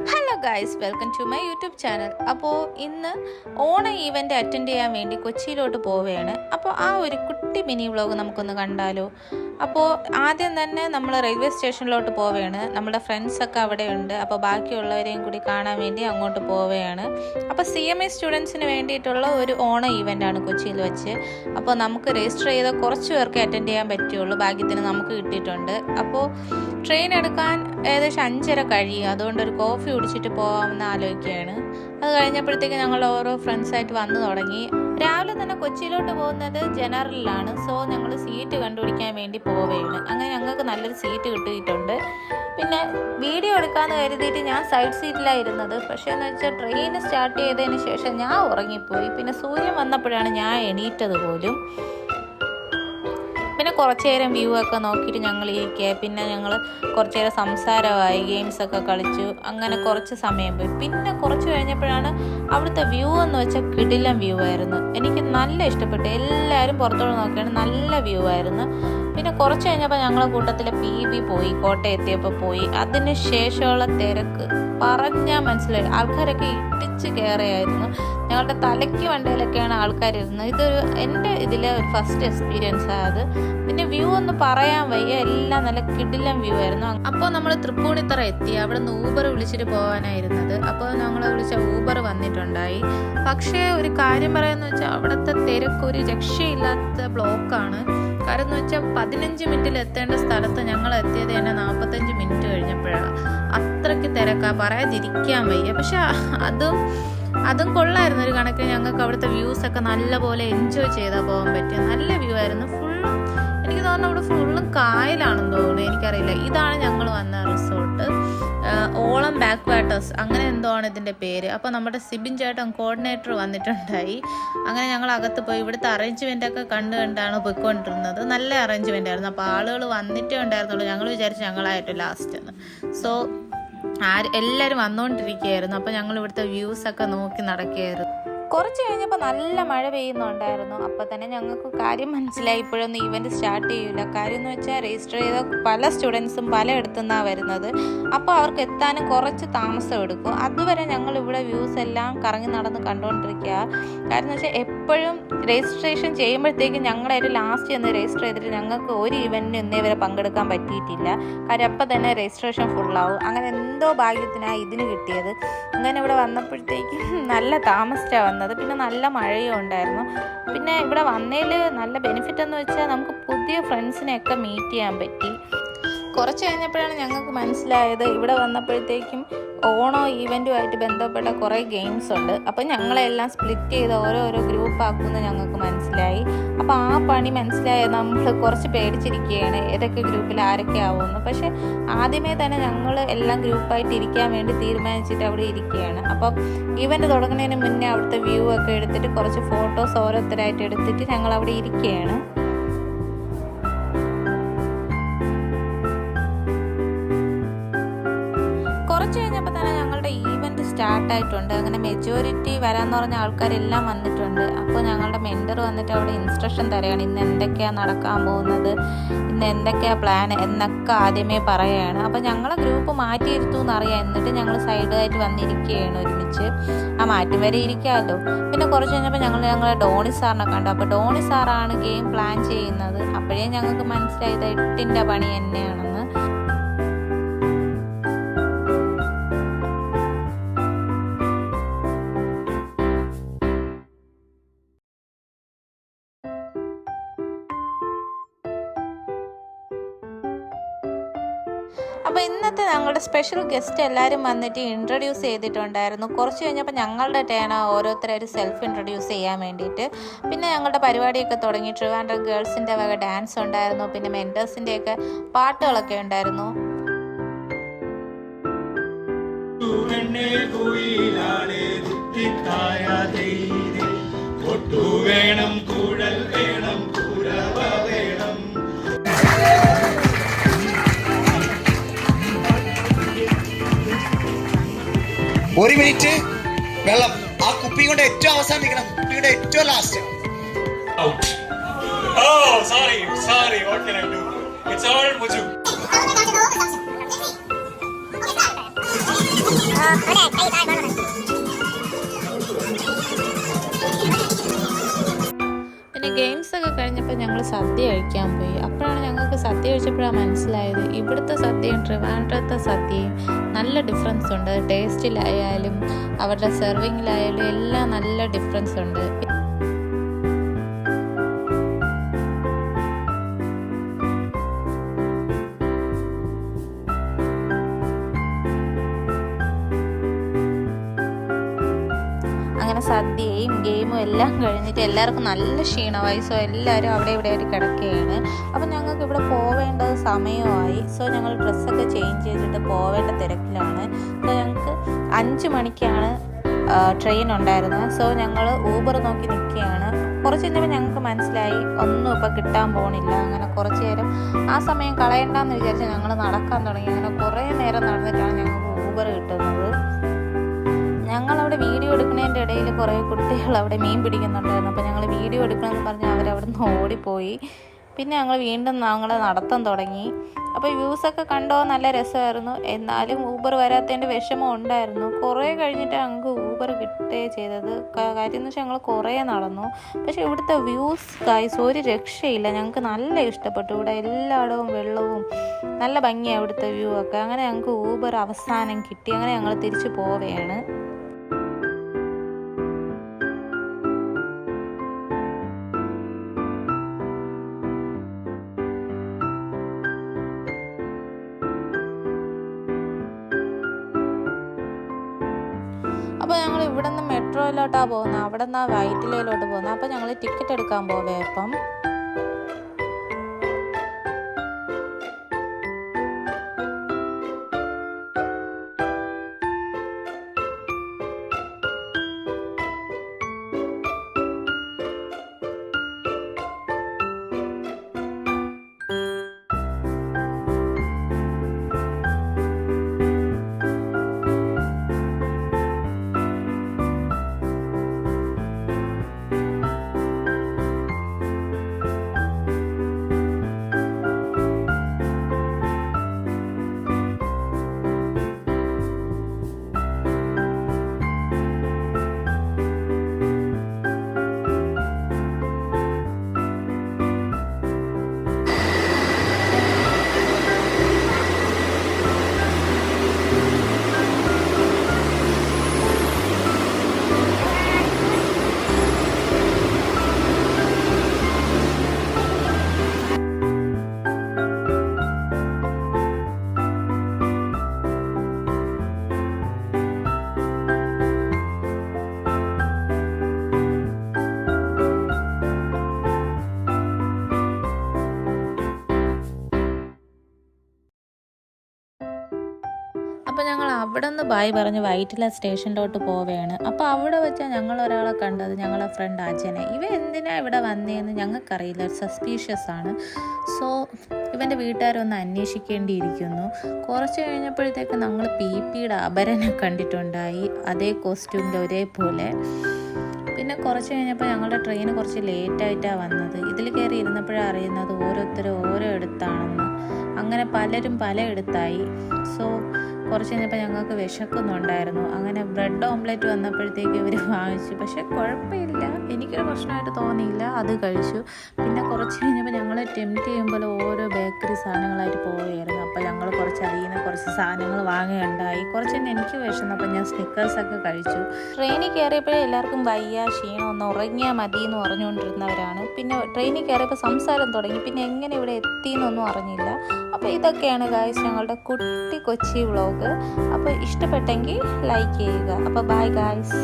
Hello guys, welcome to my YouTube channel. അപ്പോൾ ഇന്ന് ഓണ ഈവൻ്റ് അറ്റൻഡ് ചെയ്യാൻ വേണ്ടി കൊച്ചിയിലോട്ട് പോവുകയാണ്. അപ്പോൾ ആ ഒരു കുട്ടി മിനി വ്ളോഗ് നമുക്കൊന്ന് കണ്ടാലോ. അപ്പോൾ ആദ്യം തന്നെ നമ്മൾ റെയിൽവേ സ്റ്റേഷനിലോട്ട് പോവുകയാണ്. നമ്മുടെ ഫ്രണ്ട്സൊക്കെ അവിടെ ഉണ്ട്. അപ്പോൾ ബാക്കിയുള്ളവരെയും കൂടി കാണാൻ വേണ്ടി അങ്ങോട്ട് പോവുകയാണ്. അപ്പോൾ CMA സ്റ്റുഡൻസിന് വേണ്ടിയിട്ടുള്ള ഒരു ഓണ ഈവൻ്റാണ് കൊച്ചിയിൽ വെച്ച്. അപ്പോൾ നമുക്ക് രജിസ്റ്റർ ചെയ്ത കുറച്ച് പേർക്ക് അറ്റൻഡ് ചെയ്യാൻ പറ്റുള്ളൂ. ഭാഗ്യത്തിന് നമുക്ക് കിട്ടിയിട്ടുണ്ട്. അപ്പോൾ ട്രെയിൻ എടുക്കാൻ ഏകദേശം 5:30 കഴിയും. അതുകൊണ്ട് ഒരു കോഫി കുടിച്ചിട്ട് പോകാമെന്ന് ആലോചിക്കുകയാണ്. അത് കഴിഞ്ഞപ്പോഴത്തേക്ക് ഞങ്ങൾ ഓരോ ഫ്രണ്ട്സായിട്ട് വന്നു തുടങ്ങി. രാവിലെ തന്നെ കൊച്ചിയിലോട്ട് പോകുന്നത് ജനറലിലാണ്. സോ ഞങ്ങൾ സീറ്റ് കണ്ടുപിടിക്കാൻ വേണ്ടി പോവുകയാണ്. അങ്ങനെ ഞങ്ങൾക്ക് നല്ലൊരു സീറ്റ് കിട്ടിയിട്ടുണ്ട്. പിന്നെ വീഡിയോ എടുക്കാമെന്ന് കരുതിയിട്ട് ഞാൻ സൈഡ് സീറ്റിലാണ് ഇരുന്നത്. പക്ഷേ എന്ന് വെച്ചാൽ ട്രെയിൻ സ്റ്റാർട്ട് ചെയ്തതിന് ശേഷം ഞാൻ ഉറങ്ങിപ്പോയി. പിന്നെ സൂര്യൻ വന്നപ്പോഴാണ് ഞാൻ എണീറ്റത് പോലും. പിന്നെ കുറച്ച് നേരം വ്യൂ ഒക്കെ നോക്കിയിട്ട് ഞങ്ങൾ ഇരിക്കുക. പിന്നെ ഞങ്ങൾ കുറച്ച് നേരം സംസാരമായി, ഗെയിംസൊക്കെ കളിച്ചു. അങ്ങനെ കുറച്ച് സമയം പോയി. പിന്നെ കുറച്ച് കഴിഞ്ഞപ്പോഴാണ് അവിടുത്തെ വ്യൂ എന്ന് വെച്ചാൽ കിടിലം വ്യൂ ആയിരുന്നു. എനിക്ക് നല്ല ഇഷ്ടപ്പെട്ടു. എല്ലാവരും പുറത്തോട്ട് നോക്കിയാണ്, നല്ല വ്യൂ ആയിരുന്നു. പിന്നെ കുറച്ച് കഴിഞ്ഞപ്പോൾ ഞങ്ങളെ കൂട്ടത്തിലെ PB പോയി, കോട്ടയെത്തിയപ്പോൾ പോയി. അതിന് ശേഷമുള്ള തിരക്ക് പറഞ്ഞാൽ മനസ്സിലായി. ആൾക്കാരൊക്കെ ഇടിച്ച് കയറിയായിരുന്നു. ഞങ്ങളുടെ തലയ്ക്ക് വണ്ടിയിലൊക്കെയാണ് ആൾക്കാരിരുന്നത്. ഇതൊരു എൻ്റെ ഇതിലെ ഒരു ഫസ്റ്റ് എക്സ്പീരിയൻസ് അത്. പിന്നെ വ്യൂ ഒന്ന് പറയാൻ വയ്യ, എല്ലാം നല്ല കിടിലം വ്യൂ ആയിരുന്നു. അപ്പോൾ നമ്മൾ തൃപ്പൂണിത്തറ എത്തി. അവിടെ നിന്ന് ഊബർ വിളിച്ചിട്ട് പോകാനായിരുന്നത്. അപ്പോൾ ഞങ്ങൾ വിളിച്ച ഊബർ വന്നിട്ടുണ്ടായി. പക്ഷേ ഒരു കാര്യം പറയാമെന്ന് വെച്ചാൽ അവിടുത്തെ തിരക്ക് ഒരു രക്ഷയില്ലാത്ത ബ്ലോക്കാണ്. കാരണം എന്ന് വെച്ചാൽ 15 മിനിറ്റിൽ എത്തേണ്ട സ്ഥലത്ത് ഞങ്ങൾ എത്തിയത് തന്നെ 45 മിനിറ്റ് കഴിഞ്ഞപ്പോഴാണ്. അത്രയ്ക്ക് തിരക്കാ, പറയാതിരിക്കാൻ വയ്യ. പക്ഷെ അതും കൊള്ളായിരുന്നു ഒരു കണക്കിന്. ഞങ്ങൾക്ക് അവിടുത്തെ വ്യൂസൊക്കെ നല്ലപോലെ എൻജോയ് ചെയ്താൽ പോകാൻ പറ്റിയ നല്ല വ്യൂ ആയിരുന്നു. ഫുള്ളും എനിക്ക് തോന്നുന്നു അവിടെ ഫുള്ളും കായലാണെന്ന് തോന്നുന്നു, എനിക്കറിയില്ല. ഇതാണ് ഞങ്ങൾ വന്ന റിസോർട്ട്, ഓളം ബാക്ക് വാട്ടേഴ്സ് അങ്ങനെ എന്തോ ആണ് ഇതിൻ്റെ പേര്. അപ്പോൾ നമ്മുടെ സിബിൻ ചേട്ടൻ കോർഡിനേറ്റർ വന്നിട്ടുണ്ടായി. അങ്ങനെ ഞങ്ങൾ അകത്ത് പോയി. ഇവിടുത്തെ അറേഞ്ച്മെൻ്റൊക്കെ കണ്ടാണ് പോയിക്കൊണ്ടിരുന്നത്. നല്ല അറേഞ്ച്മെൻ്റ് ആയിരുന്നു. അപ്പോൾ ആളുകൾ വന്നിട്ടേ ഉണ്ടായിരുന്നുള്ളൂ. ഞങ്ങൾ വിചാരിച്ചു ഞങ്ങളായിട്ട് ലാസ്റ്റ് എന്ന്. സോ എല്ലാവരും വന്നുകൊണ്ടിരിക്കുകയായിരുന്നു. അപ്പോൾ ഞങ്ങൾ ഇവിടുത്തെ വ്യൂസൊക്കെ നോക്കി നടക്കുകയായിരുന്നു. കുറച്ച് കഴിഞ്ഞപ്പോൾ നല്ല മഴ പെയ്യുന്നുണ്ടായിരുന്നു. അപ്പോൾ തന്നെ ഞങ്ങൾക്ക് കാര്യം മനസ്സിലായി, ഇപ്പോഴൊന്നും ഈവൻറ്റ് സ്റ്റാർട്ട് ചെയ്യില്ല. കാര്യം എന്ന് വെച്ചാൽ രജിസ്റ്റർ ചെയ്ത പല സ്റ്റുഡൻസും പലയിടത്തു നിന്നാണ് വരുന്നത്. അപ്പോൾ അവർക്ക് എത്താനും കുറച്ച് താമസം എടുക്കും. അതുവരെ ഞങ്ങൾ ഇവിടെ വ്യൂസ് എല്ലാം കറങ്ങി നടന്ന് കണ്ടുകൊണ്ടിരിക്കുക. കാരണം എന്ന് വെച്ചാൽ എപ്പോഴും രജിസ്ട്രേഷൻ ചെയ്യുമ്പോഴത്തേക്കും ഞങ്ങളായിട്ട് ലാസ്റ്റ് ചെന്ന് രജിസ്റ്റർ ചെയ്തിട്ട് ഞങ്ങൾക്ക് ഒരു ഈവൻറ്റിന് ഇന്നേ വരെ പങ്കെടുക്കാൻ പറ്റിയിട്ടില്ല. കാര്യം അപ്പം തന്നെ രജിസ്ട്രേഷൻ ഫുള്ളാവും. അങ്ങനെ എന്തോ ഭാഗ്യത്തിനാണ് ഇതിന് കിട്ടിയത്. അങ്ങനെ ഇവിടെ വന്നപ്പോഴത്തേക്കും നല്ല താമസിച്ചാണ് വന്നത്. പിന്നെ നല്ല മഴയും ഉണ്ടായിരുന്നു. പിന്നെ ഇവിടെ വന്നതിൽ നല്ല ബെനിഫിറ്റ് എന്ന് വെച്ചാൽ നമുക്ക് പുതിയ ഫ്രണ്ട്സിനെയൊക്കെ മീറ്റ് ചെയ്യാൻ പറ്റി. കുറച്ച് കഴിഞ്ഞപ്പോഴാണ് ഞങ്ങൾക്ക് മനസ്സിലായത് ഇവിടെ വന്നപ്പോഴത്തേക്കും ഓണോ ഈവൻറ്റുമായിട്ട് ബന്ധപ്പെട്ട കുറേ ഗെയിംസ് ഉണ്ട്. അപ്പം ഞങ്ങളെല്ലാം സ്പ്ലിറ്റ് ചെയ്ത് ഓരോരോ ഗ്രൂപ്പ് ആക്കുമെന്ന് ഞങ്ങൾക്ക് മനസ്സിലായി. അപ്പോൾ ആ പണി മനസ്സിലായത് നമ്മൾ കുറച്ച് പേടിച്ചിരിക്കുകയാണ്, ഏതൊക്കെ ഗ്രൂപ്പിൽ ആരൊക്കെ ആവുമെന്ന്. പക്ഷേ ആദ്യമേ തന്നെ ഞങ്ങൾ എല്ലാം ഗ്രൂപ്പായിട്ട് ഇരിക്കാൻ വേണ്ടി തീരുമാനിച്ചിട്ട് അവിടെ ഇരിക്കുകയാണ്. അപ്പം ഈവൻറ്റ് തുടങ്ങുന്നതിന് മുന്നേ അവിടുത്തെ വ്യൂ ഒക്കെ എടുത്തിട്ട് കുറച്ച് ഫോട്ടോസ് ഓരോരുത്തരായിട്ട് എടുത്തിട്ട് ഞങ്ങൾ അവിടെ ഇരിക്കുകയാണ്. കുറച്ച് കഴിഞ്ഞപ്പോൾ തന്നെ ഞങ്ങളുടെ ഈവൻറ്റ് സ്റ്റാർട്ടായിട്ടുണ്ട്. അങ്ങനെ മെജോറിറ്റി വരാമെന്ന് പറഞ്ഞ ആൾക്കാരെല്ലാം വന്നിട്ടുണ്ട്. അപ്പോൾ ഞങ്ങളുടെ മെൻറ്റർ വന്നിട്ട് അവിടെ ഇൻസ്ട്രക്ഷൻ തരികയാണ്. ഇന്ന് എന്തൊക്കെയാണ് നടക്കാൻ പോകുന്നത്, ഇന്ന് എന്തൊക്കെയാണ് പ്ലാൻ എന്നൊക്കെ ആദ്യമേ പറയുകയാണ്. അപ്പോൾ ഞങ്ങളെ ഗ്രൂപ്പ് മാറ്റിയിരുത്തു എന്നറിയാം. എന്നിട്ട് ഞങ്ങൾ സൈഡായിട്ട് വന്നിരിക്കുകയാണ് ഒരുമിച്ച്. ആ മാറ്റി വരെ ഇരിക്കാമല്ലോ. പിന്നെ കുറച്ച് കഴിഞ്ഞപ്പോൾ ഞങ്ങളെ ഡോണി സാറിനെ കണ്ടു. അപ്പോൾ ഡോണി സാറാണ് ഗെയിം പ്ലാൻ ചെയ്യുന്നത്. അപ്പോഴേ ഞങ്ങൾക്ക് മനസ്സിലായത് 8ൻ്റെ പണി തന്നെയാണെന്ന്. അപ്പോൾ ഇന്നത്തെ ഞങ്ങളുടെ സ്പെഷ്യൽ ഗസ്റ്റ് എല്ലാവരും വന്നിട്ട് ഇൻട്രൊഡ്യൂസ് ചെയ്തിട്ടുണ്ടായിരുന്നു. കുറച്ച് കഴിഞ്ഞപ്പോൾ ഞങ്ങളുടെ ടേണ ഓരോരുത്തരായിട്ട് സെൽഫ് ഇൻട്രൊഡ്യൂസ് ചെയ്യാൻ വേണ്ടിയിട്ട്. പിന്നെ ഞങ്ങളുടെ പരിപാടിയൊക്കെ തുടങ്ങി. ട്രിവാൻഡ്രം ഗേൾസിൻ്റെ വക ഡാൻസ് ഉണ്ടായിരുന്നു. പിന്നെ മെൻറ്റേഴ്സിൻ്റെയൊക്കെ പാട്ടുകളൊക്കെ ഉണ്ടായിരുന്നു. ഒരു മിനിറ്റ് വെള്ളം ആ കുപ്പി കൊണ്ട് ഏറ്റവും അവസാനം നിൽക്കണം. കുപ്പിയുടെ ഏറ്റവും last. Sorry, what can I do? It's all Muju. പിന്നെ ഗെയിംസ് ഒക്കെ കഴിഞ്ഞപ്പോൾ ഞങ്ങൾ സദ്യ കഴിക്കാൻ പോയി. അപ്പോഴാണ് ഞങ്ങൾക്ക് സദ്യ കഴിച്ചപ്പോഴാണ് മനസ്സിലായത് ഇവിടുത്തെ സദ്യയും ട്രിവാൻഡ്രത്തെ സദ്യയും നല്ല ഡിഫറൻസ് ഉണ്ട്. ടേസ്റ്റിലായാലും അവരുടെ സെർവിങ്ങിലായാലും എല്ലാം നല്ല ഡിഫറൻസ് ഉണ്ട്. അങ്ങനെ സദ്യയും ഗെയിമും എല്ലാം കഴിഞ്ഞിട്ട് എല്ലാവർക്കും നല്ല ക്ഷീണമായി. സോ എല്ലാവരും അവിടെ ഇവിടെ ആയിട്ട് കിടക്കുകയാണ്. അപ്പം ഞങ്ങൾക്ക് ഇവിടെ പോവേണ്ടത് സമയമായി. സോ ഞങ്ങൾ ഡ്രസ്സൊക്കെ ചേഞ്ച് ചെയ്തിട്ട് പോവേണ്ട തിരക്കിലാണ്. സോ ഞങ്ങൾക്ക് 5 മണിക്കാണ് ട്രെയിൻ ഉണ്ടായിരുന്നത്. സോ ഞങ്ങൾ ഊബർ നോക്കി നിൽക്കുകയാണ്. കുറച്ച് കഴിഞ്ഞപ്പോൾ ഞങ്ങൾക്ക് മനസ്സിലായി ഒന്നും ഇപ്പോൾ കിട്ടാൻ പോകണില്ല. അങ്ങനെ കുറച്ച് നേരം ആ സമയം കളയണ്ടെന്ന് വിചാരിച്ച് ഞങ്ങൾ നടക്കാൻ തുടങ്ങി. അങ്ങനെ കുറേ നേരം നടന്നിട്ടാണ് ഞങ്ങൾക്ക് ഊബർ കിട്ടുന്നത്. ഞങ്ങളവിടെ വീഡിയോ എടുക്കുന്നതിൻ്റെ ഇടയിൽ കുറേ കുട്ടികൾ അവിടെ മീൻ പിടിക്കുന്നുണ്ടായിരുന്നു. അപ്പോൾ ഞങ്ങൾ വീഡിയോ എടുക്കണമെന്ന് പറഞ്ഞ് അവരവിടെ നിന്ന് ഓടിപ്പോയി. പിന്നെ ഞങ്ങൾ വീണ്ടും ഞങ്ങൾ നടത്താൻ തുടങ്ങി. അപ്പോൾ വ്യൂസൊക്കെ കണ്ടോ നല്ല രസമായിരുന്നു. എന്നാലും ഊബർ വരാത്തതിൻ്റെ വിഷമം ഉണ്ടായിരുന്നു. കുറേ കഴിഞ്ഞിട്ട് ഞങ്ങൾക്ക് ഊബർ കിട്ടുകയും ചെയ്തത്. കാര്യം എന്ന് വെച്ചാൽ ഞങ്ങൾ കുറേ നടന്നു. പക്ഷേ ഇവിടുത്തെ വ്യൂസ് ഗൈസ് ഒരു രക്ഷയില്ല. ഞങ്ങൾക്ക് നല്ല ഇഷ്ടപ്പെട്ടു. ഇവിടെ എല്ലായിടവും വെള്ളവും നല്ല ഭംഗിയാണ് ഇവിടുത്തെ വ്യൂ ഒക്കെ. അങ്ങനെ ഞങ്ങൾക്ക് ഊബർ അവസാനം കിട്ടി. അങ്ങനെ ഞങ്ങൾ തിരിച്ചു പോവുകയാണ്. അപ്പോൾ ഞങ്ങൾ ഇവിടെ നിന്ന് മെട്രോയിലോട്ടാണ് പോകുന്നത്. അവിടെ നിന്നാണ് വൈറ്റിലയിലോട്ട് പോകുന്നത്. അപ്പോൾ ഞങ്ങൾ ടിക്കറ്റ് എടുക്കാൻ പോവേ. അപ്പം അപ്പോൾ ഞങ്ങൾ അവിടെ നിന്ന് ബായ് പറഞ്ഞ് വൈറ്റില സ്റ്റേഷനിലോട്ട് പോവുകയാണ്. അപ്പോൾ അവിടെ വെച്ചാൽ ഞങ്ങൾ ഒരാളെ കണ്ടത്, ഞങ്ങളെ ഫ്രണ്ട് അജനെ. ഇവ എന്തിനാ ഇവിടെ വന്നതെന്ന് ഞങ്ങൾക്കറിയില്ല. സസ്പീഷ്യസ് ആണ്. സോ ഇവൻ്റെ വീട്ടുകാരൊന്ന് അന്വേഷിക്കേണ്ടിയിരിക്കുന്നു. കുറച്ച് കഴിഞ്ഞപ്പോഴത്തേക്ക് ഞങ്ങൾ പിയുടെ അപരനെ കണ്ടിട്ടുണ്ടായി, അതേ കോസ്റ്റ്യൂമിൽ ഒരേപോലെ. പിന്നെ കുറച്ച് കഴിഞ്ഞപ്പോൾ ഞങ്ങളുടെ ട്രെയിൻ കുറച്ച് ലേറ്റായിട്ടാണ് വന്നത്. ഇതിൽ കയറി ഇരുന്നപ്പോഴാണ് അറിയുന്നത് ഓരോരുത്തരും ഓരോ ഇടത്താണെന്ന്. അങ്ങനെ പലരും പലയിടത്തായി. സോ കുറച്ച് കഴിഞ്ഞപ്പോൾ ഞങ്ങൾക്ക് വിശക്കുന്നുണ്ടായിരുന്നു. അങ്ങനെ ബ്രെഡ് ഓംലെറ്റ് വന്നപ്പോഴത്തേക്ക് ഇവർ വാങ്ങിച്ചു. പക്ഷേ കുഴപ്പമില്ല, എനിക്കൊരു പ്രശ്നമായിട്ട് തോന്നിയില്ല, അത് കഴിച്ചു. പിന്നെ കുറച്ച് കഴിഞ്ഞപ്പോൾ ഞങ്ങൾ ടെംപ്റ്റ് ചെയ്യുമ്പോൾ ഓരോ ബേക്കറി സാധനങ്ങളായിട്ട് പോവുകയായിരുന്നു. അപ്പോൾ ഞങ്ങൾ കുറച്ച് അതിൽ നിന്ന് കുറച്ച് സാധനങ്ങൾ വാങ്ങുകയുണ്ടായി. കുറച്ച് തന്നെ എനിക്ക് വിശന്നപ്പോൾ ഞാൻ സ്നിക്കേഴ്സൊക്കെ കഴിച്ചു. ട്രെയിനിൽ കയറിയപ്പോഴേ എല്ലാവർക്കും വയ്യ, ക്ഷീണം, ഒന്ന് ഉറങ്ങിയാൽ മതി എന്ന് പറഞ്ഞുകൊണ്ടിരുന്നവരാണ്. പിന്നെ ട്രെയിനിൽ കയറിയപ്പോൾ സംസാരം തുടങ്ങി. പിന്നെ എങ്ങനെ ഇവിടെ എത്തിയെന്നൊന്നും അറിഞ്ഞില്ല. അപ്പോൾ ഇതൊക്കെയാണ് ഗായ്സ് ഞങ്ങളുടെ കുട്ടി കൊച്ചി വ്ളോഗ്. അപ്പോൾ ഇഷ്ടപ്പെട്ടെങ്കിൽ ലൈക്ക് ചെയ്യുക. അപ്പോൾ ബൈ ഗായ്സ്.